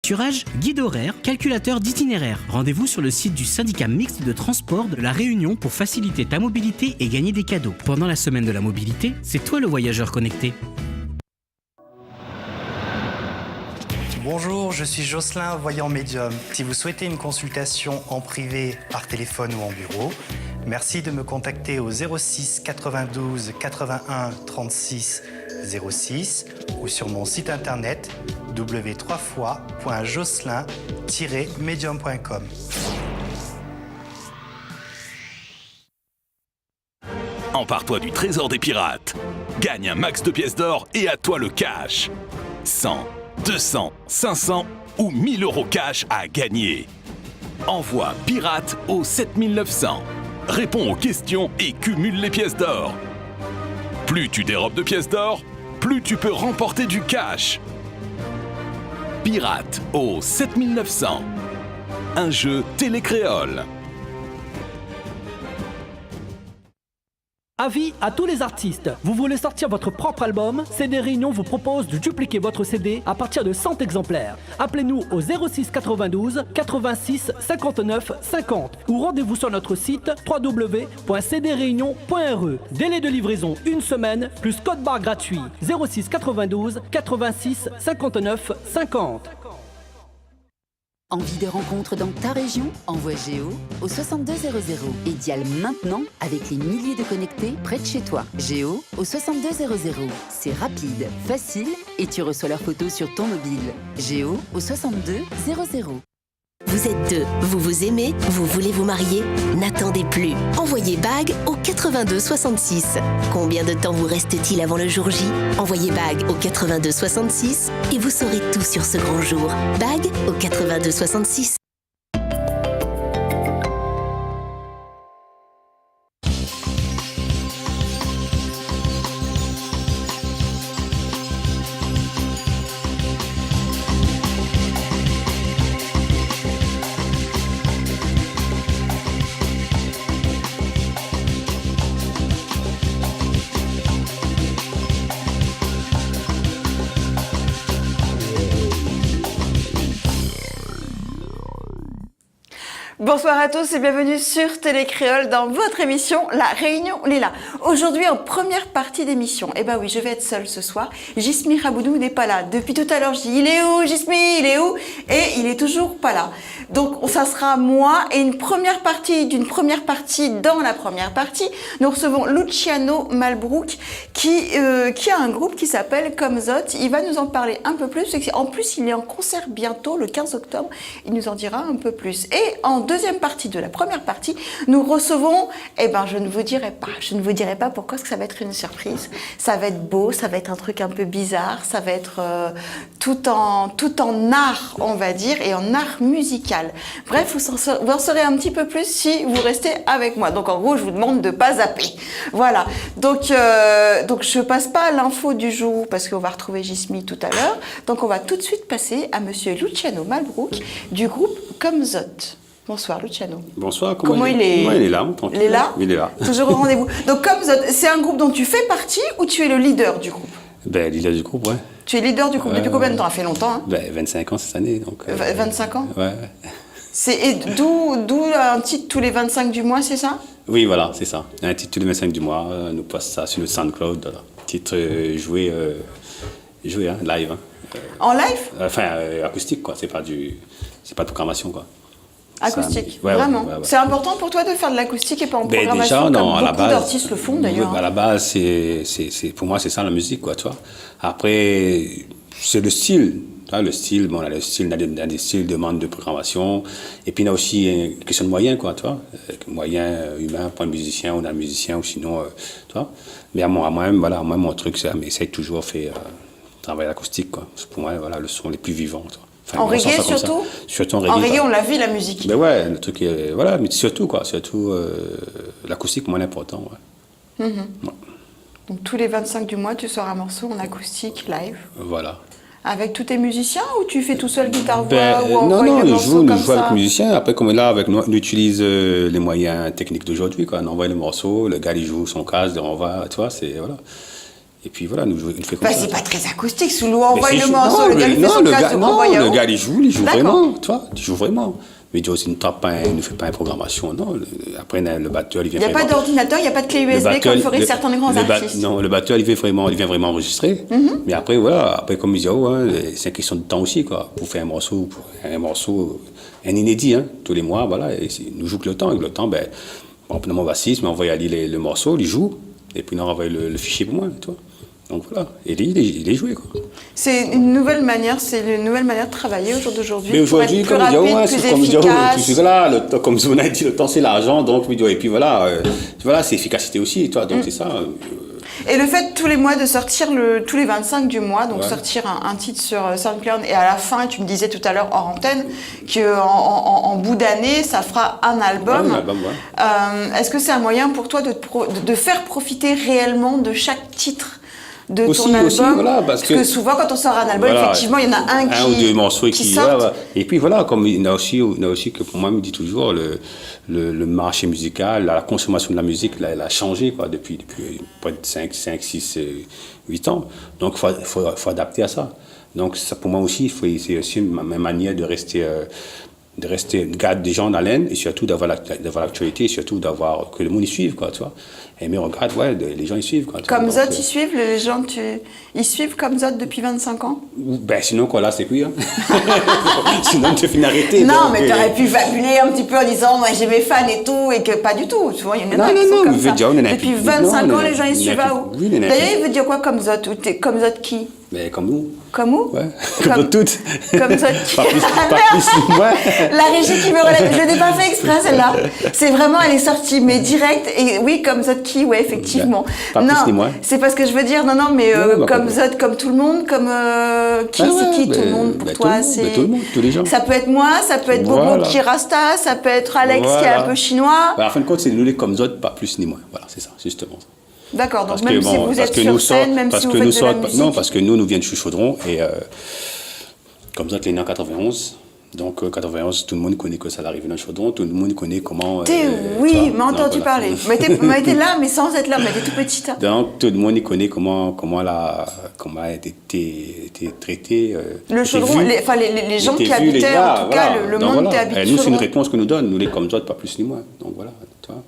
covoiturage, guide horaire, calculateur d'itinéraire. Rendez-vous sur le site du syndicat mixte de transport de La Réunion pour faciliter ta mobilité et gagner des cadeaux. Pendant la semaine de la mobilité, c'est toi le voyageur connecté. Bonjour, je suis Jocelyn, voyant médium. Si vous souhaitez une consultation en privé, par téléphone ou en bureau, merci de me contacter au 06 92 81 36 06 ou sur mon site internet w3fois.jocelyn-medium.com. Empare-toi du trésor des pirates. Gagne un max de pièces d'or et à toi le cash. 100, 200, 500 ou 1000 euros cash à gagner. Envoie pirate au 7900. Réponds aux questions et cumule les pièces d'or. Plus tu dérobes de pièces d'or, plus tu peux remporter du cash. Pirate au 7900. Un jeu télécréole. Avis à tous les artistes. Vous voulez sortir votre propre album? CD Réunion vous propose de dupliquer votre CD à partir de 100 exemplaires. Appelez-nous au 06 92 86 59 50 ou rendez-vous sur notre site www.cdreunion.re. Délai de livraison 1 semaine plus code barre gratuit 06 92 86 59 50. Envie de rencontres dans ta région? Envoie Géo au 6200 et dial maintenant avec les milliers de connectés près de chez toi. Géo au 6200. C'est rapide, facile et tu reçois leurs photos sur ton mobile. Géo au 6200. Vous êtes deux, vous vous aimez, vous voulez vous marier? N'attendez plus. Envoyez bague au 82 66. Combien de temps vous reste-t-il avant le jour J? Envoyez bague au 82 66 et vous saurez tout sur ce grand jour. Bague au 82 66. Bonsoir à tous et bienvenue sur Télécréole dans votre émission La Réunion Lila. Aujourd'hui en première partie d'émission, eh ben oui, je vais être seule ce soir. Jismi Raboudou n'est pas là. Depuis tout à l'heure, je dis il est où Jismi, il est où? Et il est toujours pas là. Donc ça sera moi et une première partie d'une première partie dans la première partie. Nous recevons Luciano Malbrook qui a un groupe qui s'appelle Comme Zot. Il va nous en parler un peu plus. En plus, il est en concert bientôt le 15 octobre. Il nous en dira un peu plus. Et en deuxième partie de la première partie, nous recevons, eh ben je ne vous dirai pas pourquoi, parce que ça va être une surprise. Ça va être beau, ça va être un truc un peu bizarre, ça va être tout en art, on va dire, et en art musical. Bref, vous en saurez un petit peu plus si vous restez avec moi. Donc en gros, je vous demande de ne pas zapper. Voilà. Donc je passe pas à l'info du jour parce qu'on va retrouver Jismi tout à l'heure. Donc on va tout de suite passer à Monsieur Luciano Malbrook du groupe Comme Zot. Bonsoir Luciano. Bonsoir, comment il est? Il est là, tranquille. Il est là? Il est là. Toujours au rendez-vous. Donc Comme Zot, c'est un groupe dont tu fais partie ou tu es le leader du groupe? Ben, leader du groupe, ouais. Tu es leader du groupe depuis combien de temps? Ça fait longtemps, hein? Ben, 25 ans cette année, donc... 25 ans? Ouais. Et d'où un titre tous les 25 du mois, c'est ça? Oui, voilà, c'est ça. Un titre tous les 25 du mois, nous passe ça sur le SoundCloud, voilà. Titre joué hein, live. Hein. En live? Enfin, acoustique, quoi, c'est pas de programmation, quoi. Acoustique, ouais, vraiment. Ouais. C'est important pour toi de faire de l'acoustique et pas en programmation déjà, comme beaucoup d'artistes le font d'ailleurs. À la base, pour moi, c'est ça la musique, quoi, tu vois. Après, c'est le style. Le style, bon, le style, des styles demande de programmation. Et puis, il y a aussi une question de moyens, quoi, tu vois. Moyens humains pour un musicien ou un musicien, ou sinon, tu vois. Mais moi, mon truc, c'est essayer toujours de faire travailler l'acoustique, quoi. Parce que pour moi, voilà, le son les plus vivants, tu vois. Enfin, en reggae surtout? Surtout en reggae. En reggae, on l'a vu, la musique. Ben ouais, le truc est, voilà, mais surtout, quoi. Surtout, l'acoustique, moins important, ouais. Ouais. Donc, tous les 25 du mois, tu sors un morceau en acoustique, live. Voilà. Avec tous tes musiciens ou tu fais tout seul guitare-voix Non, je joue avec les musiciens. Après, comme là, on utilise les moyens techniques d'aujourd'hui, quoi. On envoie le morceau, le gars, il joue son casque, on va, tu vois, c'est, voilà. Et puis voilà, nous fait comme Bah, ça. c'est pas très acoustique. Sous l'eau, envoie Mais le c'est- morceau, non, le gars lui fait son casque, non, envoie le gars, il joue D'accord. vraiment, tu vois, il joue vraiment. Mais il ne fait pas une programmation, non. Après, le batteur, il vient Il n'y a pas vraiment- d'ordinateur, il n'y a pas de clé le USB batteur, comme feraient certains grands artistes. Non, le batteur, il vient vraiment enregistrer. Mais après, voilà, après, comme il dit, c'est une question de temps aussi, quoi, pour faire un morceau, un inédit, hein, tous les mois, voilà. Et nous joue que le temps. Et le temps, ben, on prend mon bassiste, mais on envoie Ali le morceau, il joue, et puis on envoie le fichier pour moi, tu vois. Donc voilà, et il est joué, quoi. C'est une nouvelle manière de travailler au jour d'aujourd'hui. Mais aujourd'hui, pour comme être il dit, plus rapide, plus efficace. comme on a dit, le temps c'est l'argent, donc et puis voilà, c'est efficacité aussi, toi, donc c'est ça. Et le fait tous les mois de sortir tous les 25 du mois, donc Ouais. sortir un titre sur SoundCloud, et à la fin, tu me disais tout à l'heure hors antenne qu'en bout d'année, ça fera un album. Ouais, un album, ouais. Est-ce que c'est un moyen pour toi de faire profiter réellement de chaque titre de Aussi, ton album? aussi, voilà, parce que souvent, quand on sort un album, voilà, effectivement, il y en a un ou deux morceaux qui sortent. ouais. Et puis voilà, comme il y en a aussi que pour moi, il me dit toujours, le marché musical, la consommation de la musique, elle a changé quoi, depuis près de 5, 6, 8 ans. Donc il faut adapter à ça. Donc ça, pour moi aussi, c'est aussi une manière de rester garder des gens en haleine et surtout d'avoir l'actualité et surtout que le monde y suive, quoi, tu vois. Et mais regarde, ouais, les gens y suivent, quoi. Comme Zot, ils suivent, les gens, ils suivent comme Zot depuis 25 ans? Ben sinon, quoi, là, c'est cuit, hein. Sinon, tu finis arrêté. Non, donc, mais t'aurais pu fabuler un petit peu en disant, moi, j'ai mes fans et tout, et que pas du tout. Tu vois, il y en a qui sont comme ça. Depuis 25 ans, les gens, ils suivent à où? D'ailleurs, il veut dire quoi comme Zot? Comme Zot qui? Mais comme nous. Comme où? Ouais, comme toutes. Comme Zot qui? Pas plus, ouais. La régie qui me relève. Je l'ai pas fait exprès, celle-là. C'est vraiment, elle est sortie, mais direct. Et oui, comme Zot qui, ouais, effectivement. Pas plus ni moins. C'est parce que je veux dire, non, mais Non, comme Zot, comme tout le monde, comme qui, c'est qui tout le monde pour toi? Tout le monde, tous les gens. Ça peut être moi, ça peut être Bobo qui est Rasta, ça peut être Alex qui est un peu chinois. Bah, en fin de compte, c'est nous les comme Zot, pas plus ni moins. Voilà, c'est ça, justement. D'accord, donc Parce même que, si bon, vous parce êtes que sur nous scène, même parce si vous que faites nous de la sortent- musique. non, parce que nous viens de Chaudron et comme Zot est né en 91. Donc 91, tout le monde connaît que ça arrive dans Chaudron, tout le monde connaît comment. Oui, m'a entendu parler. M'a été là, mais sans être là, m'a été tout petite. Donc tout le monde y connaît comment elle a été traitée. Le Chaudron, les gens qui habitaient, en tout cas, le monde qui habite Nous, c'est une Chaudron. réponse que nous donne, nous les comme Zot, pas plus ni moins. Donc voilà, tu vois.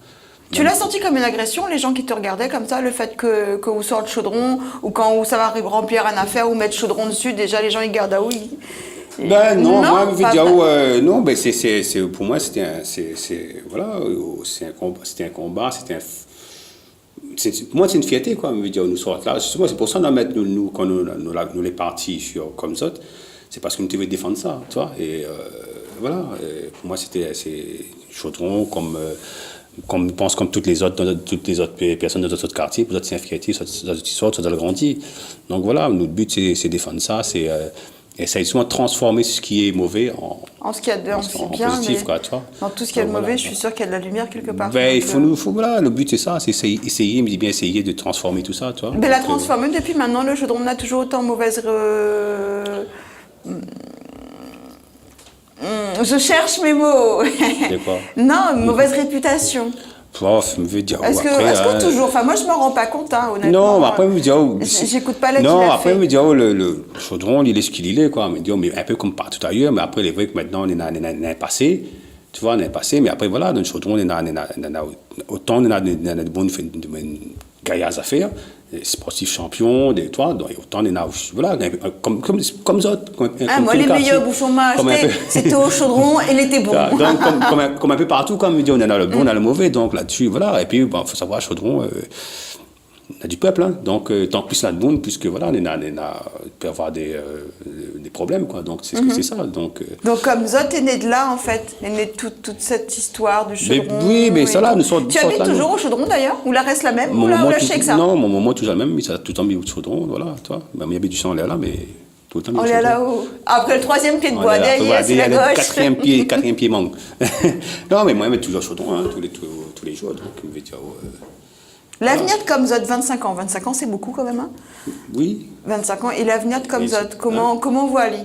Tu l'as senti comme une agression, les gens qui te regardaient comme ça, le fait que vous sortez Chaudron, ou quand ça va remplir une affaire, ou mettre Chaudron dessus, déjà les gens ils gardent à où Ben non, moi, je veux pas dire, vrai. non, ben pour moi, c'était un combat, pour moi, c'est une fierté, quoi, je veux dire, nous sortons là. Justement, c'est pour ça qu'on mettre quand nous les partis sur comme ça, c'est parce que nous devions défendre ça, tu vois, et voilà, pour moi, c'est Chaudron, comme je pense comme toutes les autres personnes de notre quartier, pour d'autres c'est une fierté, ça doit le grandir. Donc voilà, notre but, c'est défendre ça, c'est essayer souvent de transformer ce qui est mauvais En ce qu'il y a de bien, positif, mais quoi, tu vois. dans tout ce qu'il y a de Donc, mauvais, voilà. je suis sûre qu'il y a de la lumière quelque part. Ben, Donc, voilà, le but c'est ça, c'est essayer de transformer tout ça, tu vois. Mais la Donc, transformer depuis maintenant, le Chaudron a toujours autant mauvaise. Je cherche mes mots. C'est quoi? Non, mauvaise réputation. Prof, me veut dire. Est-ce que toujours. Enfin, moi, je m'en rends pas compte, hein, honnêtement. Non, mais après, me dire. J'écoute pas la Non, après, me dire, le Chaudron, il est ce qu'il est, quoi. Me dire, mais un peu comme partout ailleurs, mais après, il est vrai que maintenant, on est un passé. Tu vois, on est un passé, mais après, voilà, dans le Chaudron, on a autant, on a de bonnes gaillards à faire, des sportifs champions, des toits, donc autant on a, voilà, comme Zot. Moi, les meilleurs bouchons m'a acheté, c'était au Chaudron et il était bon. Donc, comme un peu partout, comme on dit, on a le bon, on a le mauvais, donc là-dessus, voilà. Et puis, il faut savoir, Chaudron, on a du peuple, hein. Donc tant plus là de monde, puisque voilà, on peut avoir des problèmes, quoi. Donc c'est ce que c'est ça. Donc comme Zot est né de là, en fait, est né de toute cette histoire du Chaudron. Oui, mais ça là, nous sommes. Tu habites toujours au Chaudron d'ailleurs? Ou la reste la même? Ou la chèque ça? Non, mon moment toujours le même, mais ça a tout le temps mis au Chaudron, voilà, toi. Même il y avait du sang, on est là, mais tout le temps mis au On Chaudron. est là-haut. Après le troisième pied de bois, derrière, c'est la gauche. Quatrième pied manque. Non, mais moi, je mets toujours Chaudron, hein, tous les jours, donc je vais dire. L'avenir de Comme Zot, 25 ans. 25 ans, c'est beaucoup quand même, hein? Oui. 25 ans. Et l'avenir de Comme Zot, comment voit Ali?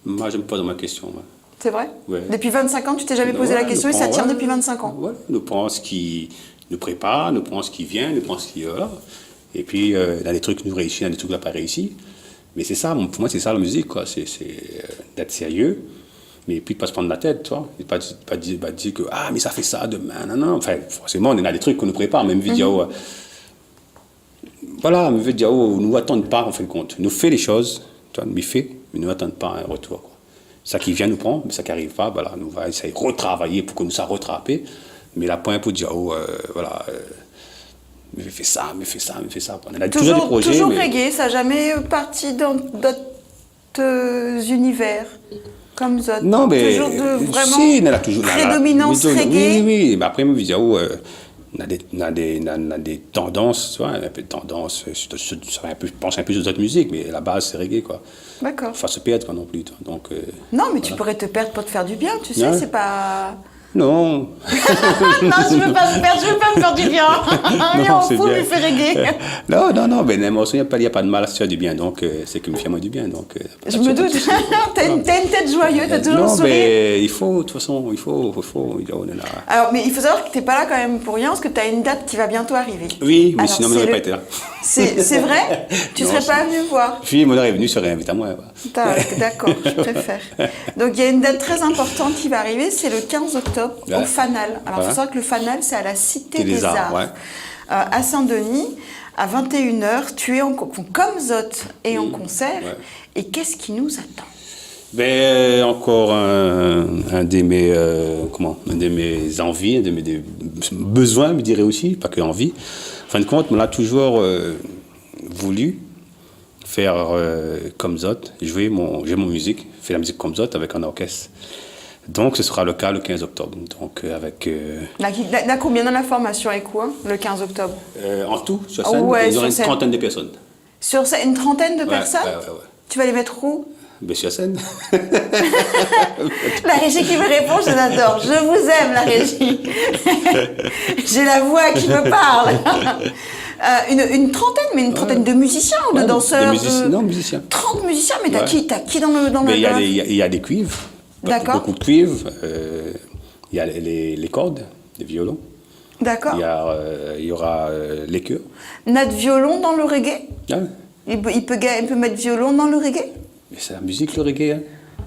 Moi, je me pose ma question. Moi. C'est vrai? Ouais. Depuis 25 ans, tu t'es jamais posé la question et ça tient depuis 25 ans? Voilà, nous prenons ce qui nous prépare, nous prenons ce qui vient, nous prenons ce qui est là. Et puis, dans des trucs nous réussis, dans des trucs qui n'ont pas réussi. Mais c'est ça, pour moi, c'est ça la musique, quoi. C'est d'être sérieux, mais puis de ne pas se prendre la tête, tu vois. Et pas dire que, ah, mais ça fait ça demain, non. Enfin, forcément, on a des trucs qu'on nous prépare, même vidéo. Voilà, même vidéo, nous attendent pas, en fin de compte. Nous fait les choses, tu vois, nous fait, mais nous attendent pas un retour, quoi. Ça qui vient nous prendre, mais ça qui n'arrive pas, voilà, nous va essayer de retravailler pour que nous ça rattraper. Mais la point pour dire, voilà. Mais fais ça. On a toujours des projets. Toujours reggae, ça n'a jamais parti dans d'autres univers comme ça. Non, mais toujours vraiment si, on a toujours prédominance reggae. Oui. Mais après, on a des tendances, tu vois, un peu de tendance. Je pense un peu aux autres musiques, mais la base, c'est reggae, quoi. D'accord. Faut pas se perdre, quoi, non plus. Donc, non, mais voilà. tu pourrais te perdre pour te faire du bien, tu sais, c'est pas... Non. Non, je veux pas me faire du bien. Allez, on fout, lui fait reggae. Non, mais il n'y a pas de mal à se faire du bien, donc c'est que me fait moi du bien. Donc, je me doute, t'as une tête joyeuse, t'as toujours le sourire. Non, mais il faut, de toute façon, il faut, on est là. Alors, mais il faut savoir que t'es pas là quand même pour rien, parce que t'as une date qui va bientôt arriver. Oui, mais alors, sinon, on n'aurait pas été là. C'est vrai? Tu serais pas venu me voir? Oui, mon aurait venu, serait invité à moi. D'accord, je préfère. Donc, il y a une date très importante qui va arriver, c'est le 15 octobre, au Fanal. Alors, il faut savoir que le Fanal, c'est à la Cité des Arts, à Saint-Denis, à 21h. Tu es comme Zot et en concert. Ouais. Et qu'est-ce qui nous attend? Ben, encore un de mes envies, un de mes besoins, je dirais aussi, pas que envie. En fin de compte, on a toujours voulu faire comme Zot, jouer j'ai mon musique, faire la musique comme Zot avec un orchestre. Donc, ce sera le cas le 15 octobre. Donc, avec... Là, combien dans la formation et quoi, le 15 octobre? En tout, sur scène, il y aura une trentaine de personnes. Sur scène, une trentaine de personnes? Ouais. Tu vas les mettre où? Ben, sur scène. La régie qui me répond, je l'adore. Je vous aime, la régie. J'ai la voix qui me parle. Une trentaine, mais une trentaine de musiciens ou de danseurs? Non, musiciens. 30 musiciens, mais t'as qui dans le il y a des cuivres. D'accord. Beaucoup de cuivres. Il y a les cordes, les violons. D'accord. Il y aura les chœurs. Nat violon dans le reggae? Ah. Il peut mettre violon dans le reggae? Mais c'est la musique, le reggae. Hein.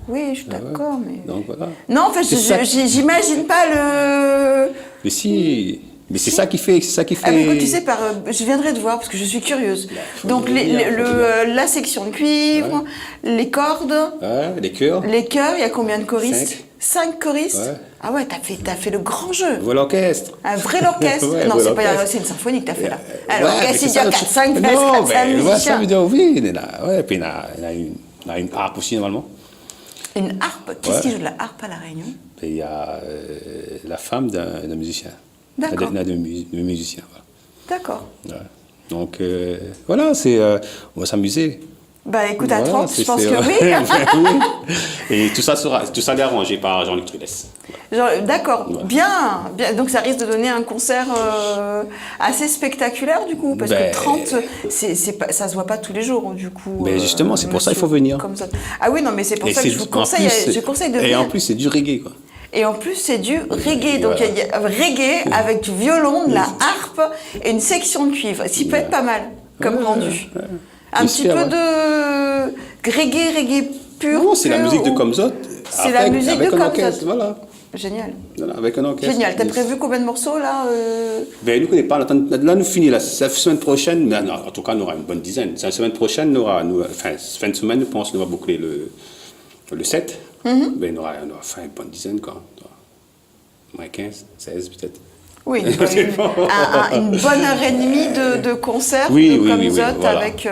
Oui, je suis d'accord, mais... Donc voilà. Non, en fait, j'imagine pas le... Mais si... Mais c'est ça qui fait... Ah, mais écoute, tu sais, je viendrai te voir parce que je suis curieuse. Donc, la section de cuivre, les cordes... les chœurs. Les chœurs, il y a combien de choristes? 5 choristes? Ouais. Ah ouais, t'as fait le grand jeu. Un vrai orchestre. Un vrai orchestre. Non, c'est une symphonie que t'as fait là. Alors, l'orchestre, il y a 4-5 musiciens. Ça veut dire, oui, et puis il y a une harpe aussi, normalement. Une harpe? Qu'est-ce qui joue de la harpe à La Réunion? Il y a la femme d'un musicien. D'accord. D'un musicien, voilà. D'accord. Ouais. Donc, voilà, on va s'amuser. Bah écoute, à 30, je pense que oui. Oui. Et tout ça est arrangé par Jean-Luc Trudès. D'accord, bien. Donc ça risque de donner un concert assez spectaculaire du coup, parce que 30, ça se voit pas tous les jours du coup. Mais justement, c'est pour ça qu'il faut venir. Comme ça. Ah oui, non, mais c'est pour ça que je vous conseille, de venir. Et en plus, c'est du reggae, quoi. Et en plus, c'est du reggae. Donc, il y a reggae avec du violon, de la harpe et une section de cuivre. Ce qui peut être pas mal comme rendu. Un petit peu de reggae pur. Non, c'est la musique de Comzot. C'est la musique de Comzot. Voilà. Génial. Voilà, avec un orchestre. Génial. T'as prévu combien de morceaux là Ben, nous connaissons pas. Là, nous finissons la semaine prochaine. Non, en tout cas, nous aura une bonne dizaine. La semaine prochaine, fin de semaine, nous pensons qu'on va boucler le 7. Ben, on aura fait une bonne dizaine, quoi. Moins 15, 16 peut-être. Oui, une bonne heure et demie de concert comme Zot voilà. Avec...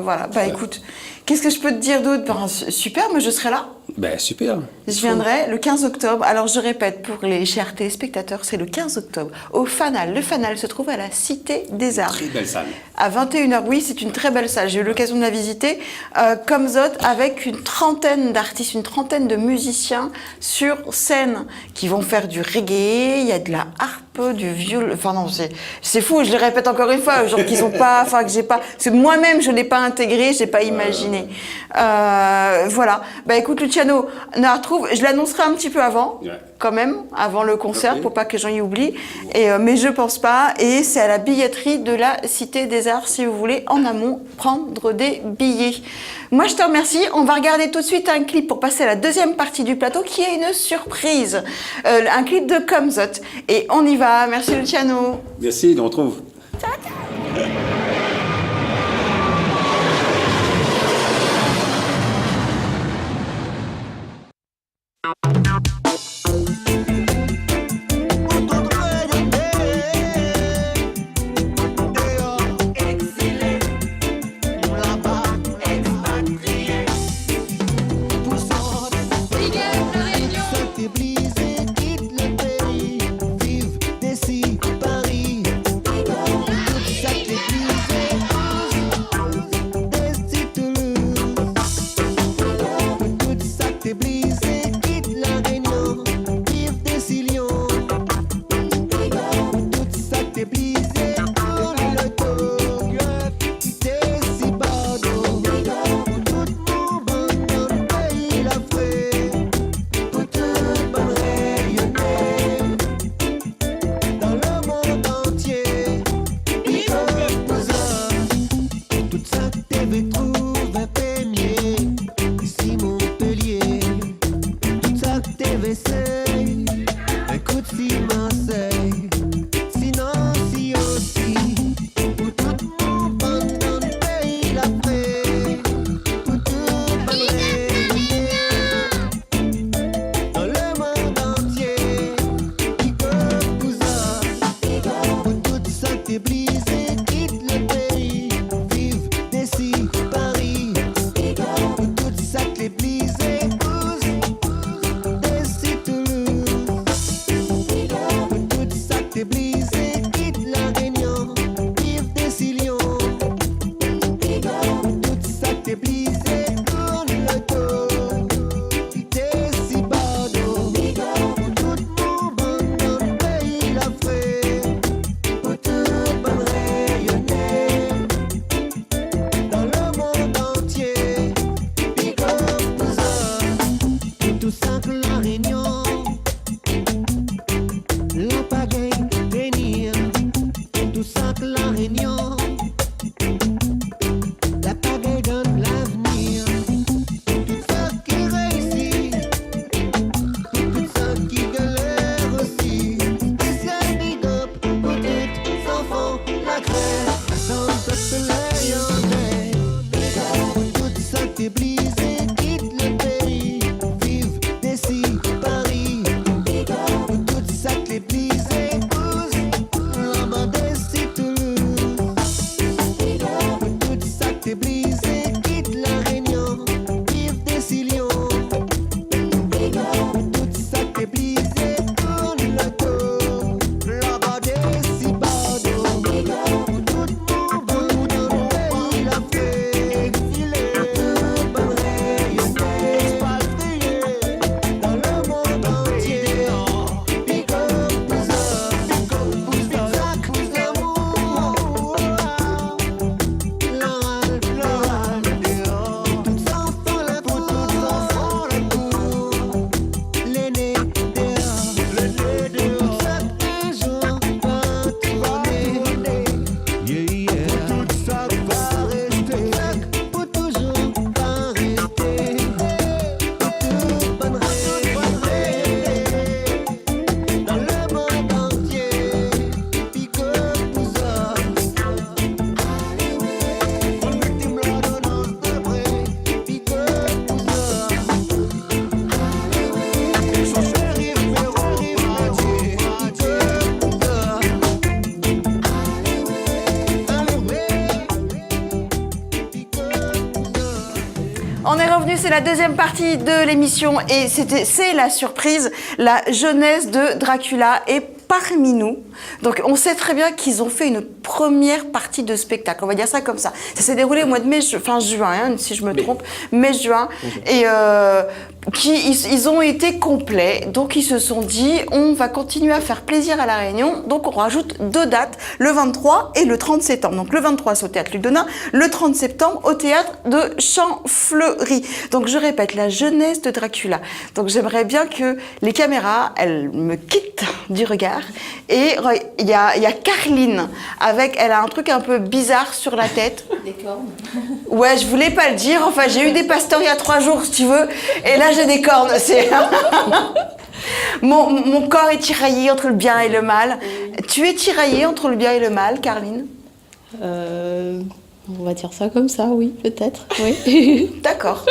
voilà. Bah écoute, qu'est-ce que je peux te dire d'autre? Super, mais je serai là. Ben super. Je viendrai le 15 octobre. Alors je répète, pour les chers téléspectateurs, c'est le 15 octobre au Fanal. Le Fanal se trouve à la Cité des Arts. Très belle salle. À 21h, oui, c'est une très belle salle. J'ai eu l'occasion de la visiter. Comme Zot, avec une trentaine d'artistes, une trentaine de musiciens sur scène qui vont faire du reggae. Il y a de la harpe, du violon. Enfin non, c'est fou. Je le répète encore une fois, genre qu'ils ont pas, enfin que j'ai pas. Parce que moi-même, je l'ai pas intégré, j'ai pas imaginé. Voilà. Bah écoute, Lucia. Luciano nous la retrouve. Je l'annoncerai un petit peu avant, Ouais. quand même, avant le concert, Ok. pour pas que les gens y oublient. Mais je pense pas. Et c'est à la billetterie de la Cité des Arts, si vous voulez, en amont, prendre des billets. Moi, je te remercie. On va regarder tout de suite un clip pour passer à la deuxième partie du plateau, qui est une surprise. Un clip de Comzot. Et on y va. Merci, Luciano. Merci, on retrouve. On est revenu, c'est la deuxième partie de l'émission et c'est la surprise, la jeunesse de Dracula est parmi nous. Donc on sait très bien qu'ils ont fait une première partie de spectacle, on va dire ça comme ça. Ça s'est déroulé au mois de mai, fin juin, hein, si je me trompe, mai-juin. Et ils ont été complets, donc ils se sont dit on va continuer à faire plaisir à La Réunion, donc on rajoute 2 dates, le 23 et le 30 septembre. Donc le 23 c'est au Théâtre Ludona, le 30 septembre au Théâtre de Champfleury. Donc je répète, la jeunesse de Dracula. Donc j'aimerais bien que les caméras, elles me quittent du regard. Et il y a Carline, elle a un truc un peu bizarre sur la tête. Des cornes. Ouais, je voulais pas le dire, enfin j'ai eu des pasteurs il y a 3 jours si tu veux, et là j'ai des cornes, c'est... mon corps est tiraillé entre le bien et le mal. Tu es tiraillée entre le bien et le mal, Carline? On va dire ça comme ça, oui, peut-être, oui. D'accord.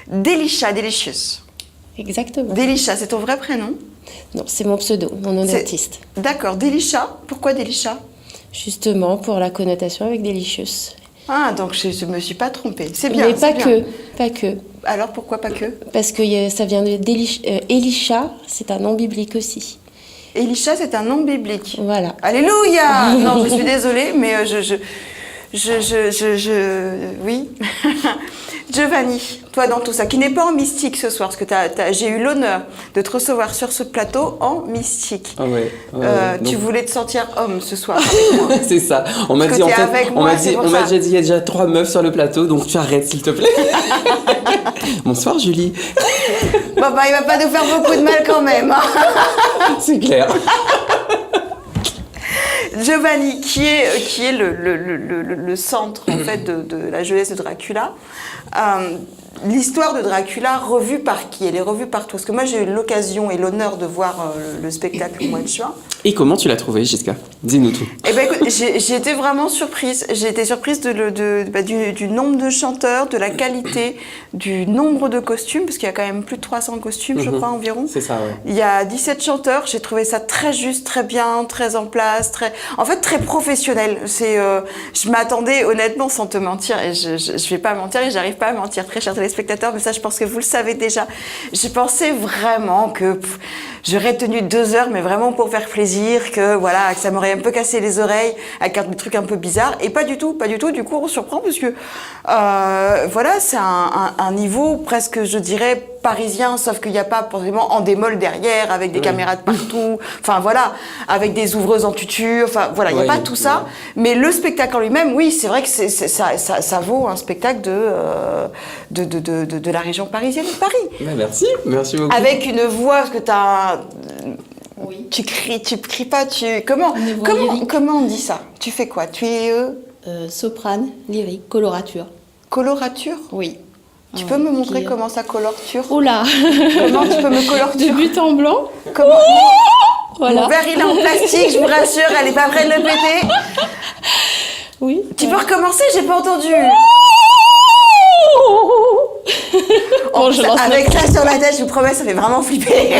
Delisha, Delicious. Exactement. Delisha, c'est ton vrai prénom? Non, c'est mon pseudo, mon nom d'artiste. D'accord, Delisha. Pourquoi Delisha? Justement, pour la connotation avec Delicious. Ah, donc je ne me suis pas trompée. C'est bien. Mais pas bien. pas que. Alors pourquoi pas que? Parce que ça vient de Elisha, c'est un nom biblique aussi. Elisha, c'est un nom biblique. Voilà. Alléluia. Non, je suis désolée, mais oui. Giovanni, toi dans tout ça, qui n'est pas en mystique ce soir, parce que j'ai eu l'honneur de te recevoir sur ce plateau en mystique. Ah ouais. Tu voulais te sentir homme ce soir. C'est ça. On m'a dit en fait, on m'a déjà dit il y a déjà 3 meufs sur le plateau, donc tu arrêtes s'il te plaît. Bonsoir Julie. Bon bah il va pas nous faire beaucoup de mal quand même. C'est clair. Giovanni, qui est le centre en fait de la jeunesse de Dracula. L'histoire de Dracula revue par qui? Elle est revue par toi? Parce que moi j'ai eu l'occasion et l'honneur de voir le spectacle au mois de juin. Et comment tu l'as trouvé, Jessica? Dis-nous tout. Eh ben écoute, j'ai été vraiment surprise. J'ai été surprise du nombre de chanteurs, de la qualité, du nombre de costumes, parce qu'il y a quand même plus de 300 costumes, je crois, environ. C'est ça, ouais. Il y a 17 chanteurs. J'ai trouvé ça très juste, très bien, très en place, très professionnel. Je m'attendais, honnêtement, sans te mentir, et je vais pas mentir, et j'arrive pas à mentir, très chers téléspectateurs, mais ça, je pense que vous le savez déjà. Je pensais vraiment que j'aurais tenu 2 heures, mais vraiment pour faire plaisir, que ça m'aurait un peu cassé les oreilles avec des trucs un peu bizarres. Et pas du tout. Du coup, on surprend parce que c'est un niveau presque, je dirais, parisien, sauf qu'il n'y a pas forcément en démol derrière, avec des caméras de partout, avec des ouvreuses en tutu, il n'y a pas tout ça. Mais le spectacle en lui-même, oui, c'est vrai que ça vaut un spectacle de la région parisienne de Paris. Merci beaucoup. Avec une voix, parce que tu as... Oui. Tu cries pas, comment on dit ça? Tu fais quoi? Tu es... Soprane, lyrique, colorature. Colorature? Oui. Tu peux me montrer comment ça colorature? Oula. Comment tu peux me colorature? De but en blanc. Comment? Voilà. Mon verre il est en plastique, je vous rassure, elle est pas prête de le péter. Oui. Tu peux recommencer, j'ai pas entendu. Bon, avec ça sur la tête, je vous promets, ça fait vraiment flipper.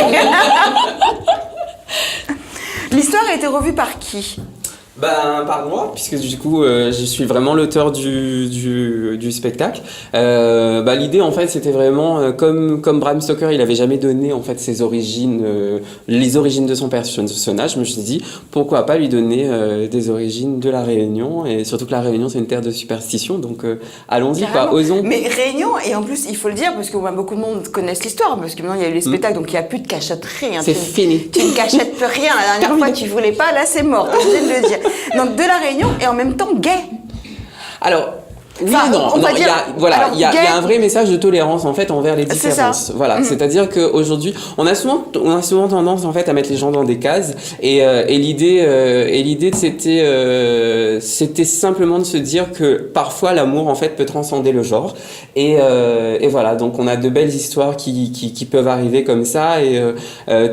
L'histoire a été revue par qui? Par moi, puisque du coup je suis vraiment l'auteur du spectacle. L'idée en fait c'était vraiment comme Bram Stoker, il avait jamais donné en fait ses origines, les origines de son personnage. Je me suis dit pourquoi pas lui donner des origines de la Réunion, et surtout que la Réunion c'est une terre de superstition, donc allons-y, osons. Mais Réunion, et en plus il faut le dire parce que beaucoup de monde connaissent l'histoire, parce que maintenant il y a eu les spectacles, donc il n'y a plus de cachotterie. C'est fini. Tu ne cachettes plus rien. La dernière fois tu voulais pas, là c'est mort. Je viens de le dire. Donc de la Réunion et en même temps gay. Alors, oui, il y a un vrai message de tolérance en fait envers les différences. Voilà, c'est-à-dire qu'aujourd'hui, on a souvent tendance en fait à mettre les gens dans des cases, et l'idée c'était simplement de se dire que parfois l'amour en fait peut transcender le genre, et voilà, donc on a de belles histoires qui peuvent arriver comme ça, et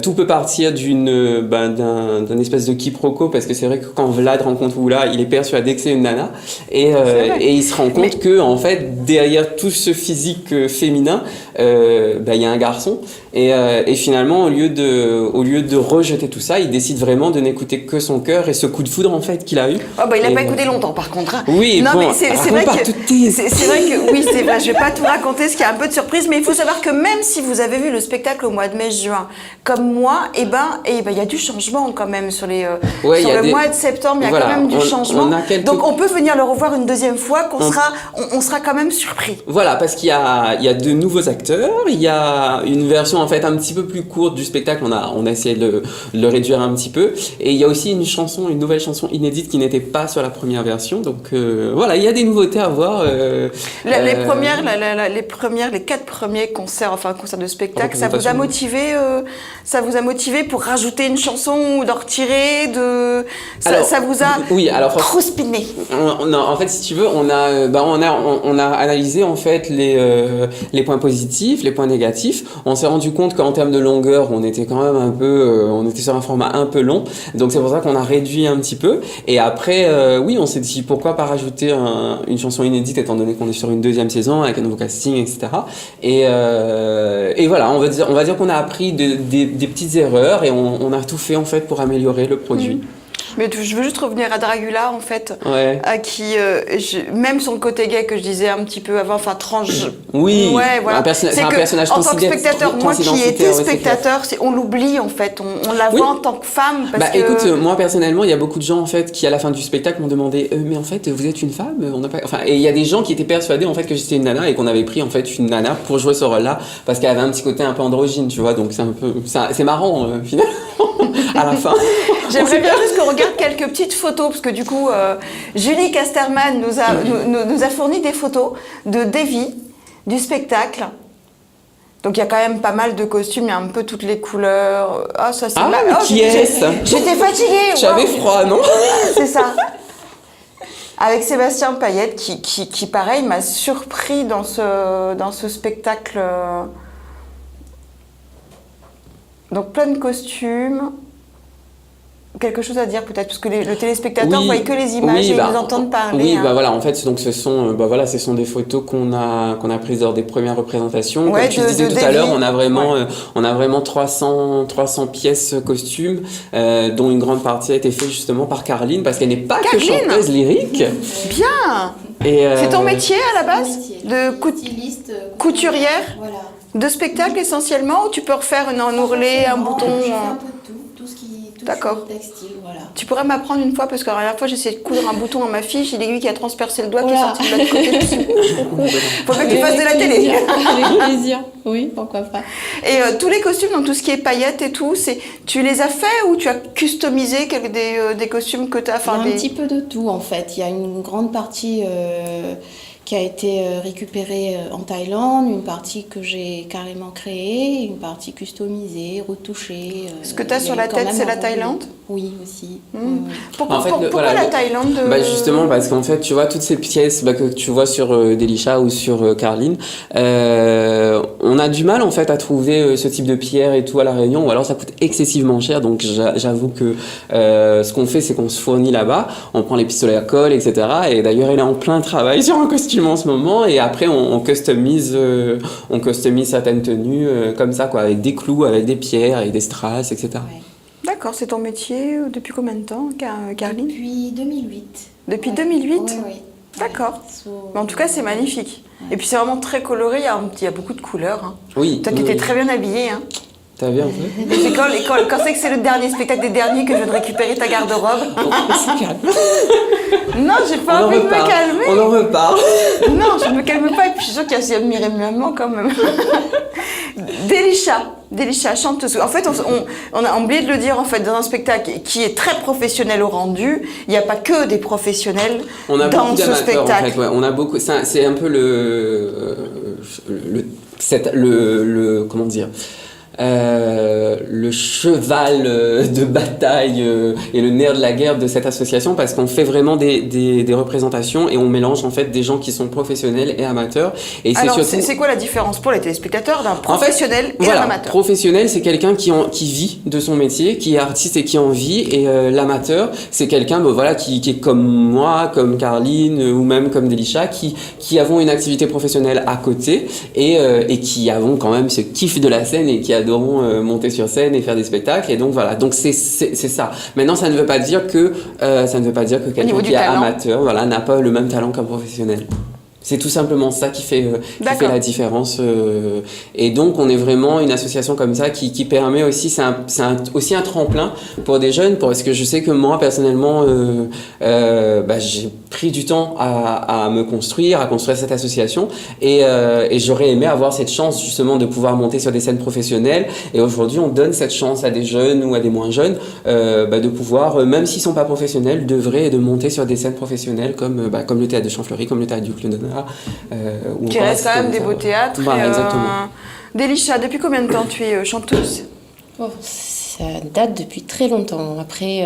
tout peut partir d'un espèce de quiproquo, parce que c'est vrai que quand Vlad rencontre Oula, il est persuadé que c'est une nana, et il se rend compte que en fait derrière tout ce physique féminin il y a un garçon, et finalement au lieu de rejeter tout ça, il décide vraiment de n'écouter que son cœur et ce coup de foudre en fait qu'il a eu. Il n'a pas écouté longtemps par contre. Oui, non, mais c'est vrai que oui, c'est vrai, je vais pas tout raconter, ce qui est un peu de surprise, mais il faut savoir que même si vous avez vu le spectacle au mois de mai-juin comme moi, il y a du changement quand même sur le mois de septembre, il y a quand même du changement. Donc on peut venir le revoir une deuxième fois, qu'on sera on sera quand même surpris. Voilà, parce qu'il y a de nouveaux acteurs, il y a une version en fait un petit peu plus courte du spectacle, on a essayé de le réduire un petit peu, et il y a aussi une nouvelle chanson inédite qui n'était pas sur la première version, donc voilà, il y a des nouveautés à voir. Les 4 premiers concerts de spectacle, ça vous a motivé pour rajouter une chanson ou d'en retirer, ça vous a trop spiné? Non, en fait, si tu veux, on a analysé en fait les points positifs, les points négatifs. On s'est rendu compte qu'en termes de longueur, on était quand même on était sur un format un peu long. Donc c'est pour ça qu'on a réduit un petit peu. Et après, oui, on s'est dit pourquoi pas rajouter une chanson inédite étant donné qu'on est sur une deuxième saison avec un nouveau casting, etc. Et voilà, on va dire qu'on a appris des petites erreurs et on a tout fait en fait pour améliorer le produit. Mais je veux juste revenir à Dragula, en fait, à qui, même son côté gay que je disais un petit peu avant, trans... Oui, ouais, voilà. C'est un personnage en tant que spectateur, moi qui étais spectateur, on l'oublie, en fait. On la voit en tant que femme. Écoute, moi, personnellement, il y a beaucoup de gens, en fait, qui, à la fin du spectacle, m'ont demandé mais en fait, vous êtes une femme? Et il y a des gens qui étaient persuadés, en fait, que j'étais une nana et qu'on avait pris, en fait, une nana pour jouer ce rôle-là, parce qu'elle avait un petit côté un peu androgyne, tu vois, donc c'est marrant, finalement, à la fin. J'aimerais bien juste qu'on regarde quelques petites photos, parce que du coup, Julie Casterman nous a fourni des photos de Davy, du spectacle. Donc il y a quand même pas mal de costumes, il y a un peu toutes les couleurs. Ah, ça c'est mal. Qui est-ce? J'étais fatiguée. J'avais froid, non? C'est ça. Avec Sébastien Payette, qui pareil, m'a surpris dans ce spectacle. Donc plein de costumes. Quelque chose à dire peut-être, parce que le téléspectateur ne voit que les images et ils nous entendent parler. Oui, voilà, en fait, donc ce sont des photos qu'on a prises lors des premières représentations. Comme tu disais tout à l'heure, on a vraiment 300 pièces costumes, dont une grande partie a été faite justement par Carline, parce qu'elle n'est pas que chanteuse lyrique. Bien. C'est ton métier à la base? De couturière? Voilà. De spectacle essentiellement, ou tu peux refaire un ourlet, un bouton? Je fais un peu de tout ce qui D'accord. textile, voilà. Tu pourrais m'apprendre une fois, parce que la dernière fois j'ai essayé de coudre un bouton à ma fille, j'ai l'aiguille qui a transpercé le doigt qui est sorti de l'autre côté. Faut pas que tu fasses de la télé. Avec plaisir, oui, pourquoi pas. Et tous les costumes, donc tout ce qui est paillettes et tout, tu les as faits ou tu as customisé des costumes que tu as? Un petit peu de tout en fait. Il y a une grande partie qui a été récupérée en Thaïlande, une partie que j'ai carrément créée, une partie customisée, retouchée. Ce que tu as sur la tête, c'est la Thaïlande? Oui, aussi. Pourquoi la Thaïlande? Justement, parce qu'en fait, tu vois, toutes ces pièces que tu vois sur Delisha ou sur Carline, on a du mal en fait à trouver ce type de pierre et tout à La Réunion, ou alors ça coûte excessivement cher, donc j'avoue que ce qu'on fait, c'est qu'on se fournit là-bas, on prend les pistolets à colle, etc. Et d'ailleurs, elle est en plein travail sur un costume en ce moment, et après on customise certaines tenues comme ça, quoi, avec des clous, avec des pierres, avec des strass, etc. Ouais. D'accord, c'est ton métier depuis combien de temps, Carline? Depuis 2008. Depuis 2008? Oui. D'accord. Mais en tout cas, c'est magnifique. Ouais. Et puis c'est vraiment très coloré, il y a beaucoup de couleurs. Hein. Oui. Toi, tu étais très bien habillée. Hein. T'as vu un peu? C'est quand c'est que c'est le dernier spectacle des derniers que je viens de récupérer ta garde-robe. C'est calme. Non, j'ai pas envie de me calmer. On en reparle. Non, je ne me calme pas, et puis je suis sûre qu'il y a aussi admiré maman quand même. Delisha, chanteuse. En fait, on a oublié de le dire, en fait, dans un spectacle qui est très professionnel au rendu, il n'y a pas que des professionnels dans ce spectacle. En fait, ouais. On a beaucoup. C'est un peu comment dire. Le cheval de bataille et le nerf de la guerre de cette association, parce qu'on fait vraiment des représentations et on mélange en fait des gens qui sont professionnels et amateurs. Et alors c'est quoi la différence pour les téléspectateurs d'un professionnel et d'un amateur? Professionnel, c'est quelqu'un qui vit de son métier, qui est artiste et qui en vit, et l'amateur, c'est quelqu'un qui est comme moi, comme Carline ou même comme Delisha, qui avons une activité professionnelle à côté et qui avons quand même ce kiff de la scène et qui adorons monter sur scène et faire des spectacles, et donc voilà, donc c'est ça. Maintenant, ça ne veut pas dire que quelqu'un qui est amateur n'a pas le même talent qu'un professionnel. C'est tout simplement ça qui fait la différence. Et donc, on est vraiment une association comme ça qui permet aussi, c'est aussi un tremplin pour des jeunes, parce que je sais que moi, personnellement, j'ai pris du temps à me construire, à construire cette association. Et j'aurais aimé avoir cette chance, justement, de pouvoir monter sur des scènes professionnelles. Et aujourd'hui, on donne cette chance à des jeunes ou à des moins jeunes de pouvoir, même s'ils ne sont pas professionnels, d'œuvrer et de monter sur des scènes professionnelles comme le théâtre de Champfleury, comme le théâtre du Clodona. Qui reste quand même des beaux théâtres. Exactement. Délicha, depuis combien de temps tu es chanteuse? Ça date depuis très longtemps. Après,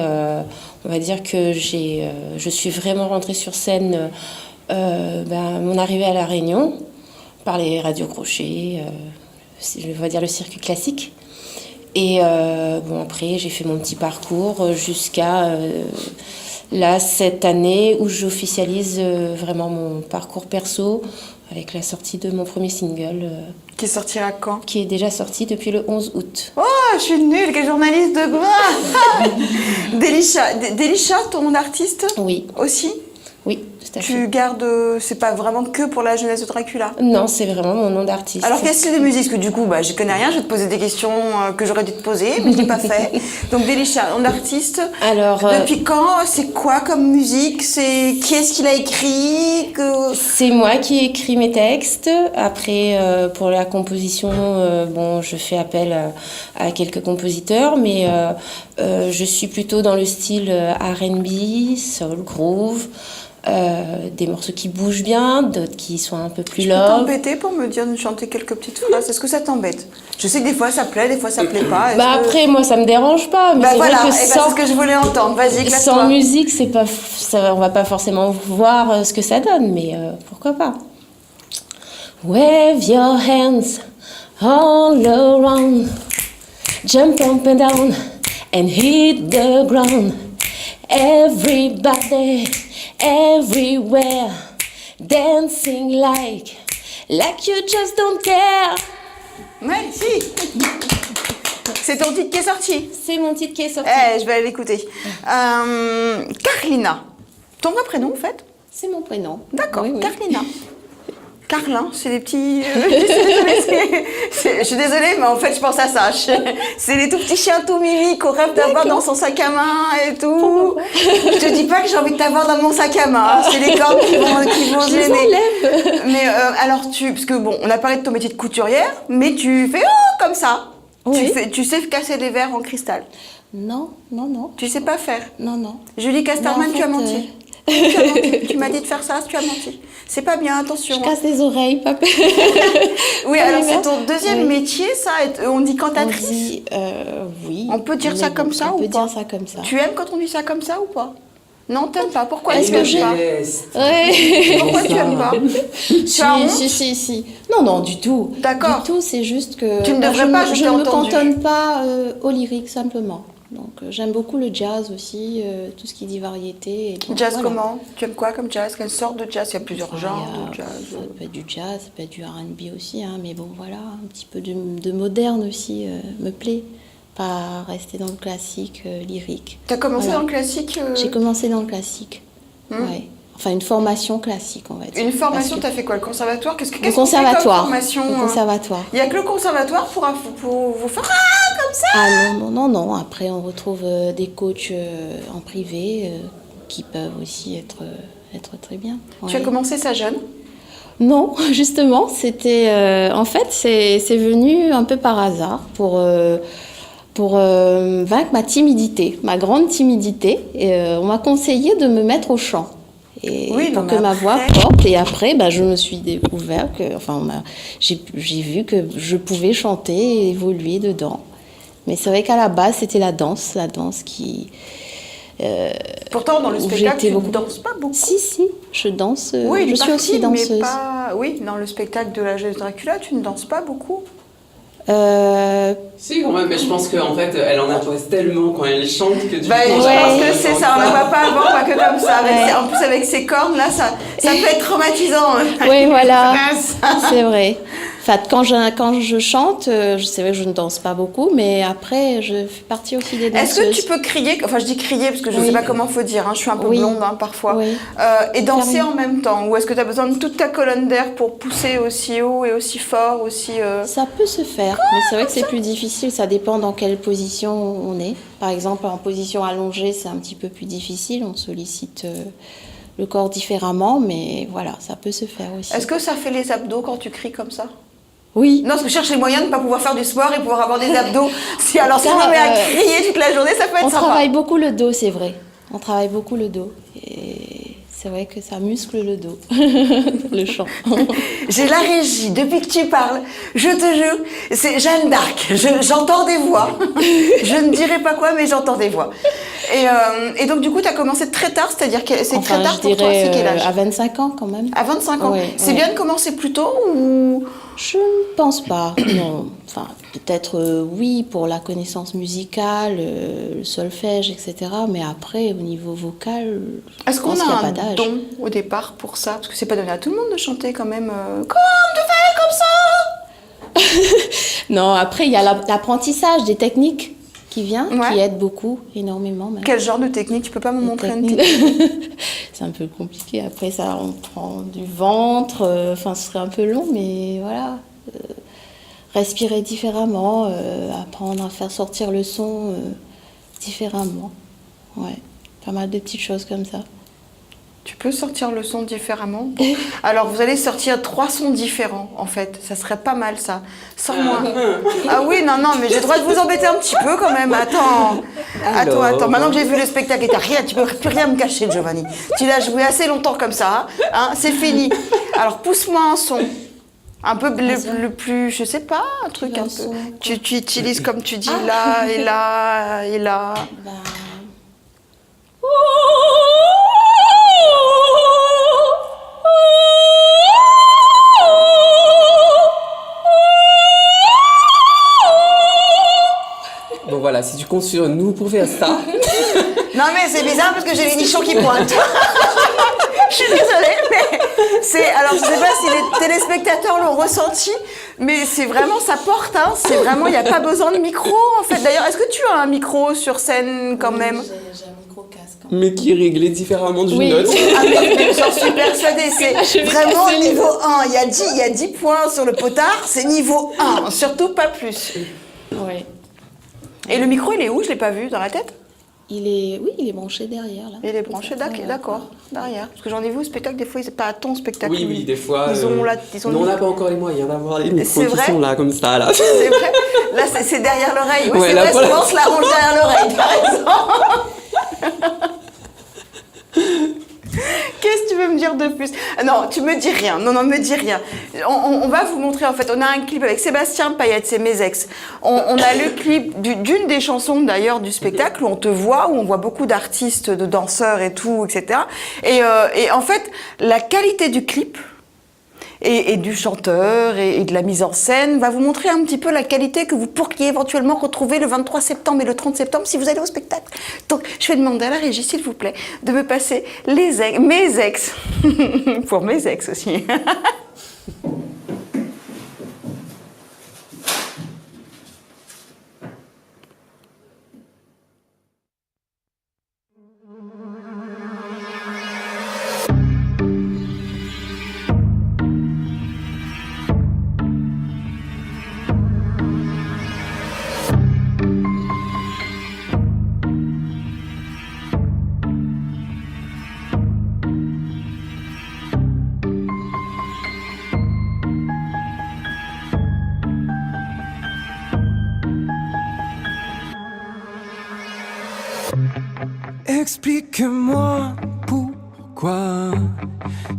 on va dire que je suis vraiment rentrée sur scène mon arrivée à La Réunion par les radios crochets, je vais dire le circuit classique. Et après, j'ai fait mon petit parcours jusqu'à là, cette année où j'officialise vraiment mon parcours perso avec la sortie de mon premier single. Qui sortira quand? Qui est déjà sorti depuis le 11 août. Oh, je suis nulle, quelle journaliste de gloire. Délicha, ton artiste? Oui. Aussi? Oui, tout à fait. Tu gardes, c'est pas vraiment que pour la jeunesse de Dracula? Non, c'est vraiment mon nom d'artiste. Alors, quel style de musique? Parce que du coup, je connais rien, je vais te poser des questions que j'aurais dû te poser, mais je l'ai pas fait. Donc, Délicha, nom d'artiste. Alors, depuis quand? C'est quoi comme musique? Qui est-ce qui l'a écrit? C'est moi qui ai écrit mes textes. Après, pour la composition, je fais appel à quelques compositeurs, mais je suis plutôt dans le style R&B, soul, groove. Des morceaux qui bougent bien, d'autres qui sont un peu plus love. Tu peux t'embêter pour me dire de chanter quelques petites phrases? Est-ce que ça t'embête? Je sais que des fois ça plaît, des fois ça plaît pas. Après, moi ça me dérange pas. Mais c'est voilà, vrai que c'est ce que je voulais entendre. Vas-y, éclate-toi. Sans musique, c'est pas, on va pas forcément voir ce que ça donne, mais pourquoi pas. Wave your hands all around, jump up and down and hit the ground. Everybody, everywhere, dancing like you just don't care. Merci. C'est ton titre qui est sorti? C'est mon titre qui est sorti. Je vais aller l'écouter. Carlina, ton vrai prénom en fait? C'est mon prénom. D'accord, oui. Carlina. Carlin, c'est des petits... je suis désolée, mais en fait, je pense à ça. C'est les tout petits chiens tout mimi qu'on rêve d'avoir dans son sac à main et tout. Je te dis pas que j'ai envie de t'avoir dans mon sac à main. C'est les cordes qui vont gêner. Mais alors, parce que on a parlé de ton métier de couturière, mais tu fais comme ça. Oui. Tu sais casser des verres en cristal? Non. Tu sais pas faire? Non. Julie Casterman, tu as menti. Tu m'as dit de faire ça, tu as menti. C'est pas bien, attention. Je casse les oreilles, papa. Oui, alors c'est ton deuxième métier, ça. On dit cantatrice? On dit, oui. On peut dire ça comme ça ou pas? On peut dire ça comme ça. Tu aimes quand on dit ça comme ça ou pas? Non, t'aimes pas. Pourquoi tu aimes pas? Ouais. Pourquoi tu aimes pas? Tu as honte? Si. Non, du tout. D'accord. Du tout, c'est juste que tu ne devrais pas, je ne me cantonne pas au lyrique, simplement. Donc j'aime beaucoup le jazz aussi, tout ce qui dit variété. Et jazz voilà. Comment? Tu aimes quoi comme jazz? Quelle sorte de jazz? Il y a plusieurs genres de jazz. Ça peut être du jazz, ça peut être du R&B aussi, mais bon voilà, un petit peu de moderne aussi me plaît. Pas rester dans le classique lyrique. Tu as commencé dans le classique J'ai commencé dans le classique, ouais. Enfin, une formation classique, on va dire. Une formation, t'as fait quoi? Le conservatoire? Qu'est-ce que conservatoire. Formation, le conservatoire. Il n'y a que le conservatoire pour vous faire comme ça? Ah non. Après, on retrouve des coachs en privé qui peuvent aussi être très bien. Ouais. Tu as commencé ça jeune? Non, justement, c'était... en fait, c'est venu un peu par hasard pour vaincre ma timidité, ma grande timidité. Et, on m'a conseillé de me mettre au chant. Et pour que ma voix porte. Et après, je me suis découvert que... j'ai vu que je pouvais chanter et évoluer dedans. Mais c'est vrai qu'à la base, c'était la danse qui... Pourtant, dans le spectacle, tu ne danses pas beaucoup. Si, je danse. Oui, je suis aussi danseuse. Mais pas... Oui, dans le spectacle de la jeunesse Dracula, tu ne danses pas beaucoup. Si, quand même, mais je pense qu'en fait, elle en impose tellement quand elle chante que du coup... Je pense que c'est ça, on la voit pas avant, pas que comme ça. En plus, avec ses cornes, là, ça peut être traumatisant. Oui, voilà, c'est vrai. fait, quand je chante, c'est vrai que je ne danse pas beaucoup, mais après, je fais partie aussi des danseuses. Est-ce que tu peux crier, enfin je dis crier parce que je ne sais pas comment il faut dire, je suis un peu blonde parfois, et danser en même temps? Ou est-ce que tu as besoin de toute ta colonne d'air pour pousser aussi haut et aussi fort aussi, Ça peut se faire, mais c'est vrai que c'est plus difficile, ça dépend dans quelle position on est. Par exemple, en position allongée, c'est un petit peu plus difficile, on sollicite le corps différemment, mais voilà, ça peut se faire aussi. Est-ce que ça fait les abdos quand tu cries comme ça? Oui. Non, parce que je cherche les moyens de ne pas pouvoir faire du sport et pouvoir avoir des abdos. Si je me mets à crier toute la journée, ça peut être sympa. On travaille beaucoup le dos, c'est vrai. On travaille beaucoup le dos. Et c'est vrai que ça muscle le dos, le chant. J'ai la régie, depuis que tu parles, je te jure, c'est Jeanne d'Arc. J'entends des voix. Je ne dirai pas quoi, mais j'entends des voix. Et donc, du coup, tu as commencé très tard, c'est-à-dire que c'est très tard pour toi, c'est quel âge? À 25 ans, quand même. À 25 ans. C'est bien de commencer plus tôt ou... Je ne pense pas, non. Enfin, peut-être oui, pour la connaissance musicale, le solfège, etc. Mais après, au niveau vocal, est-ce qu'on a un don au départ pour ça? Parce que c'est pas donné à tout le monde de chanter quand même comme tu fais, comme ça. Non, après, il y a l'apprentissage des techniques qui vient, qui aide beaucoup, énormément. Même. Quel genre de technique? Tu peux pas me montrer une technique? C'est un peu compliqué. Après, ça, on prend du ventre. Enfin, ce serait un peu long, mais voilà. Respirer différemment, apprendre à faire sortir le son différemment. Ouais, pas mal de petites choses comme ça. Tu peux sortir le son différemment. Alors, vous allez sortir 3 sons différents, en fait. Ça serait pas mal, ça. Sors-moi. Ah oui, non, mais j'ai le droit de vous embêter un petit peu, quand même. Attends. Maintenant que j'ai vu le spectacle, tu peux plus rien me cacher, Giovanni. Tu l'as joué assez longtemps comme ça. Hein, c'est fini. Alors, pousse-moi un son. Un peu le plus, je sais pas, un truc un peu. Tu utilises, comme tu dis, là, et là, et là. Bon voilà, si tu comptes sur nous pour faire ça. Non mais c'est bizarre parce que j'ai les nichons qui pointent. Je suis désolée, mais alors je sais pas si les téléspectateurs l'ont ressenti, mais c'est vraiment, ça porte, hein. C'est vraiment, il n'y a pas besoin de micro en fait. D'ailleurs, est-ce que tu as un micro sur scène quand même? J'ai un micro casque. Mais qui est réglé différemment d'une note. Ah mais j'en suis persuadée, c'est vraiment niveau 1. Il y a 10 points sur le potard, c'est niveau 1, surtout pas plus. Oui. Et le micro, il est où? Je l'ai pas vu, dans la tête? Il est branché derrière, là. Il est branché, d'accord, derrière. Parce que j'en ai vu au spectacle, des fois, c'est pas à ton spectacle. Oui, des fois. Nous, on n'a pas encore les moyens d'avoir les micros qui sont là, comme ça, là. C'est vrai. Là, c'est derrière l'oreille. Oui, ouais, c'est là, vrai, souvent, on se la range derrière l'oreille, par exemple. Qu'est-ce que tu veux me dire de plus? Non, tu me dis rien. Non, me dis rien. On va vous montrer, en fait, on a un clip avec Sébastien Payette, c'est mes ex. On a le clip d'une des chansons, d'ailleurs, du spectacle, où on te voit, où on voit beaucoup d'artistes, de danseurs et tout, etc. Et en fait, la qualité du clip et du chanteur et de la mise en scène va vous montrer un petit peu la qualité que vous pourriez éventuellement retrouver le 23 septembre et le 30 septembre si vous allez au spectacle. Donc, je vais demander à la régie, s'il vous plaît, de me passer mes ex, pour mes ex aussi. Explique-moi pourquoi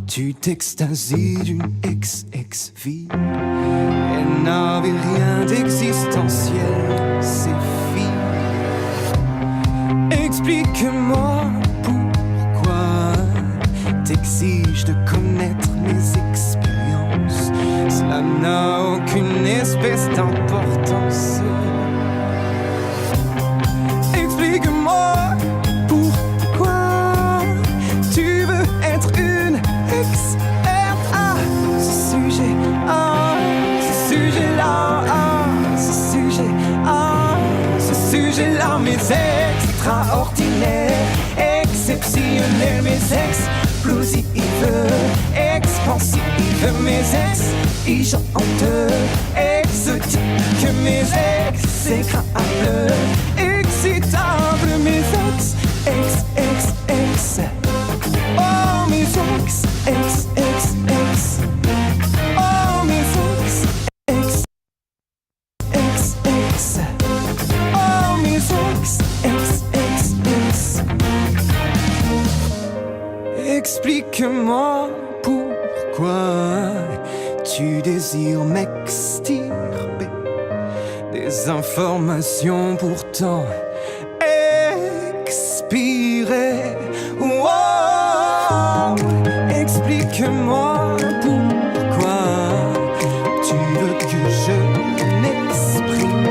tu t'extasies d'une ex-vie. Elle n'avait rien d'existentiel, ces filles. Explique-moi pourquoi t'exiges de connaître mes expériences. Cela n'a aucune espèce d'importance. Explique-moi pourquoi tu veux être une experte à ce sujet, extraordinaires, exceptionnels, mes explosifs, expansifs, mes exigeantes, exotiques, mes exécrables, excitables, mes ex. Oh, mes ex. Oh, mes ex. Oh, mes ex. Explique-moi pourquoi tu désires m'extirper des informations pourtant expirées. Oh, explique-moi pourquoi tu veux que je m'exprime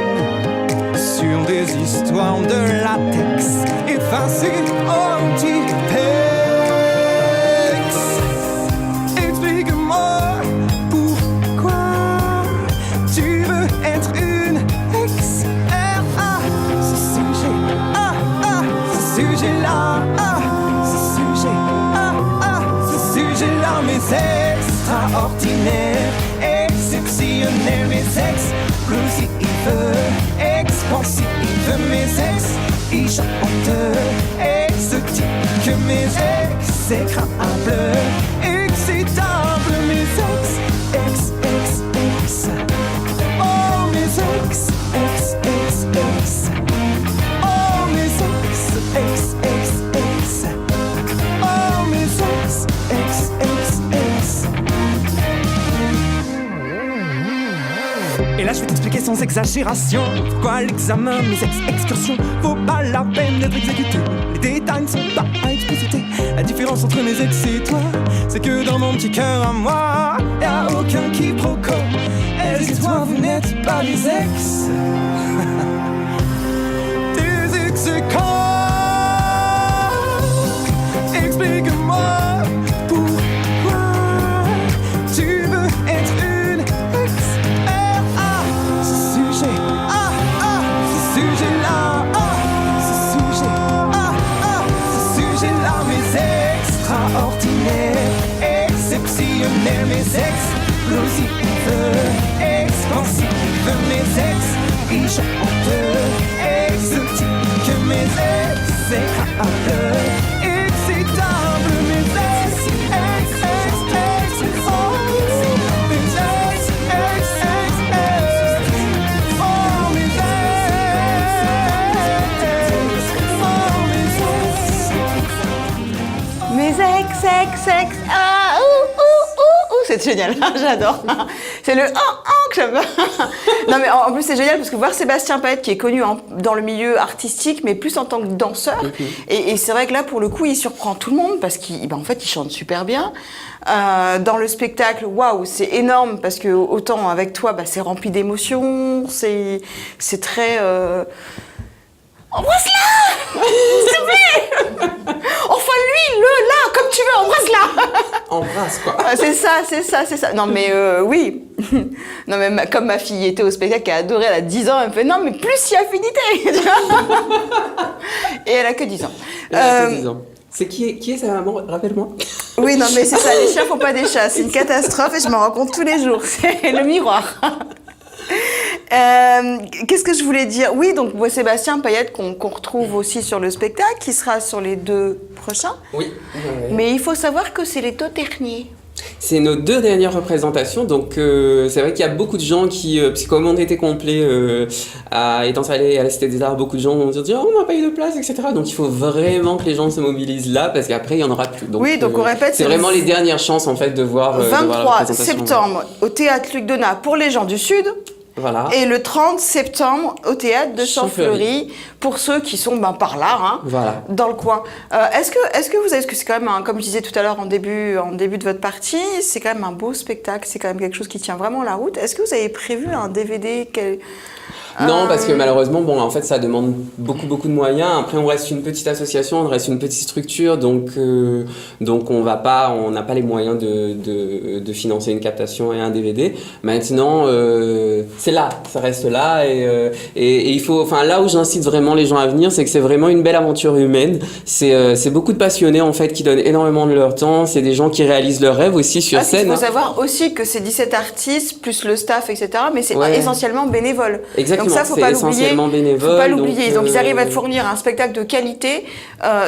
sur des histoires de latex effacées au typex. Explique-moi pourquoi tu veux être une ex. Ce sujet-là, ce sujet-là, mes extraordinaires, exceptionnels, mes explosifs, expansifs, mes exigeantes, exotiques, mes exécrables, excitables, mes ex. Oh, mes ex. Oh, mes ex. Oh, mes ex. Et là je vais t'expliquer sans exagération pourquoi l'examen, mes excursions vaut pas la peine d'être exécuté. Les détails ne sont pas à expliciter. La différence entre mes ex et toi, c'est que dans mon petit cœur à moi, y'a aucun quiproquo. Elles et toi, vous n'êtes pas des ex. Des ex-corps. Explique-moi pourquoi tu veux être une ex. Ce sujet-là, ce sujet-là, mes extraordinaires, exceptionnels, mes explosifs, expansifs, mes exigeantes, exotiques, mes exécrables, excitables, mes ex. Mes ex. Ah, c'est génial, j'adore. C'est le que j'aime. Non mais en plus c'est génial parce que voir Sébastien Payette qui est connu dans le milieu artistique mais plus en tant que danseur et c'est vrai que là pour le coup il surprend tout le monde parce qu'en fait il chante super bien. Dans le spectacle, waouh, c'est énorme parce que autant avec toi c'est rempli d'émotions, c'est très... Embrasse-la s'il te plaît. Enfin lui, là, comme tu veux, embrasse-la. Embrasse quoi. C'est ça. Non mais oui. Non mais comme ma fille était au spectacle, qui a adoré, elle a 10 ans, elle me fait non mais plus si affinité. Et elle a que 10 ans. Elle a que 10 ans. C'est qui est sa maman, rappelle-moi. Oui, non mais c'est ça, les chiens font pas des chats, c'est une catastrophe et je m'en rends compte tous les jours, c'est le miroir. Qu'est-ce que je voulais dire? Oui, donc Sébastien Payette qu'on retrouve aussi sur le spectacle, qui sera sur les 2 prochains. Oui. Mais il faut savoir que c'est les 2 derniers. C'est nos 2 dernières représentations, donc c'est vrai qu'il y a beaucoup de gens qui, comme on était complet étant allé à la Cité des Arts, beaucoup de gens vont dire oh, on n'a pas eu de place, etc. Donc il faut vraiment que les gens se mobilisent là, parce qu'après il n'y en aura plus. Donc, oui, donc on répète, c'est vraiment les dernières chances en fait de voir 23 septembre au Théâtre Luc Donat pour les gens du Sud. Voilà. Et le 30 septembre au Théâtre de Champfleury pour ceux qui sont par là, voilà. Dans le coin. Est-ce que vous avez, c'est quand même, comme je disais tout à l'heure en début de votre partie, c'est quand même un beau spectacle, c'est quand même quelque chose qui tient vraiment la route. Est-ce que vous avez prévu un DVD Non, parce que malheureusement, bon, en fait, ça demande beaucoup de moyens. Après, on reste une petite association, on reste une petite structure, donc on n'a pas les moyens de financer une captation et un DVD. Maintenant, c'est là, ça reste là, et il faut, enfin, là où j'incite vraiment les gens à venir, c'est que c'est vraiment une belle aventure humaine. C'est beaucoup de passionnés en fait qui donnent énormément de leur temps. C'est des gens qui réalisent leurs rêves aussi sur scène. Il faut savoir aussi que c'est 17 artistes plus le staff, etc. Mais c'est essentiellement bénévole. Exactement. Donc ça, faut pas l'oublier. Bénévole. Faut pas l'oublier. Donc ils arrivent à te fournir un spectacle de qualité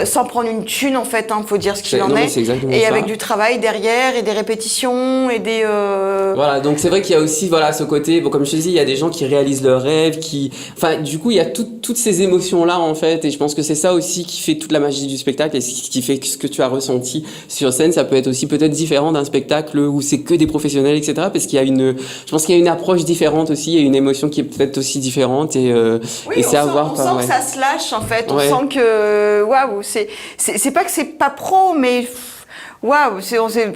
sans prendre une thune en fait. Faut dire ce qu'il en est. Et avec du travail derrière et des répétitions et des. Voilà. Donc c'est vrai qu'il y a aussi ce côté. Bon, comme je te dis, il y a des gens qui réalisent leurs rêves, Enfin, du coup, il y a toutes ces émotions là en fait. Et je pense que c'est ça aussi qui fait toute la magie du spectacle et ce qui fait que ce que tu as ressenti sur scène, ça peut être aussi peut-être différent d'un spectacle où c'est que des professionnels, etc. Parce qu'il y a je pense qu'il y a une approche différente aussi, il y a une émotion qui est peut-être aussi différente et c'est à voir. On sent que ça se lâche en fait. On sent que waouh, c'est pas que c'est pas pro, mais waouh,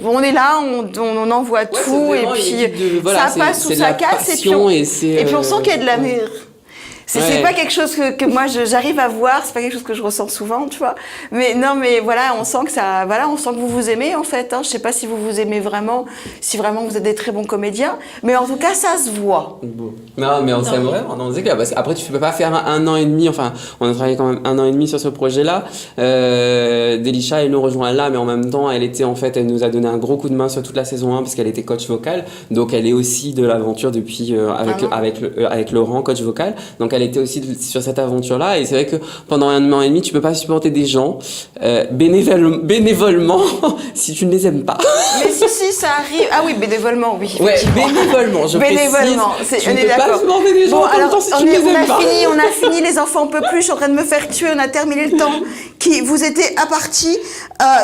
on est là, on envoie tout et puis ça passe ou ça casse et puis on sent qu'il y a de la C'est pas quelque chose que moi j'arrive à voir, c'est pas quelque chose que je ressens souvent, tu vois. Mais non, mais voilà, on sent que vous aimez en fait. Je sais pas si vous aimez vraiment, si vraiment vous êtes des très bons comédiens, mais en tout cas ça se voit. Bon. Non, mais on s'aime vraiment, non, c'est clair. Parce qu'après tu peux pas faire un an et demi, enfin on a travaillé quand même 1 an et demi sur ce projet-là. Delisha, elle nous rejoint là, mais en même temps elle nous a donné un gros coup de main sur toute la saison 1 parce qu'elle était coach vocal, donc elle est aussi de l'aventure depuis avec Laurent, coach vocal. Donc elle était aussi sur cette aventure-là et c'est vrai que pendant 1 an et demi tu peux pas supporter des gens bénévolement si tu ne les aimes pas. Mais si ça arrive. Ah oui, bénévolement, oui. Ouais, bénévolement, je précise. Tu ne peux pas supporter des gens en même temps si tu ne les aimes pas. On a fini, les enfants, on peut plus, je suis en train de me faire tuer, on a terminé le temps qui vous était imparti.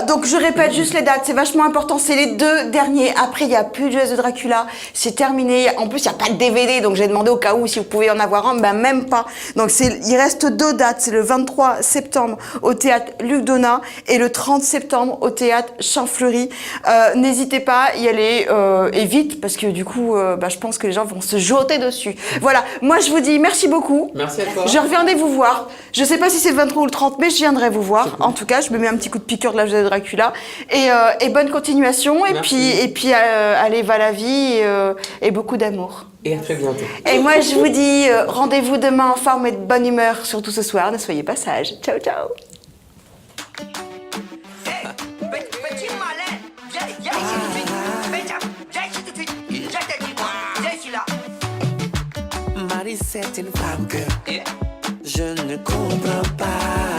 Donc je répète juste les dates, c'est vachement important, c'est les 2 derniers. Après, il n'y a plus de Jazz de Dracula, c'est terminé. En plus, il n'y a pas de DVD, donc j'ai demandé au cas où si vous pouvez en avoir un, même pas. Donc il reste 2 dates, c'est le 23 septembre au théâtre Luc Donat et le 30 septembre au théâtre Champfleury. N'hésitez pas, y aller et vite parce que du coup, je pense que les gens vont se jeter dessus. Voilà, moi je vous dis merci beaucoup. Merci à toi. Je reviendrai vous voir. Je sais pas si c'est le 23 ou le 30, mais je viendrai vous voir. En tout cas, je me mets un petit coup de piqûre de la Jazz de Dracula et bonne continuation. Merci. Et puis allez, va la vie et beaucoup d'amour. Et à très bientôt. Et moi, je vous dis rendez-vous demain en forme et de bonne humeur, surtout ce soir. Ne soyez pas sages. Ciao, ciao. Petit malin, viens ici tout de suite. Viens ici tout de suite. Je te dis, viens ici là. Marie, c'est une femme que je ne comprends pas.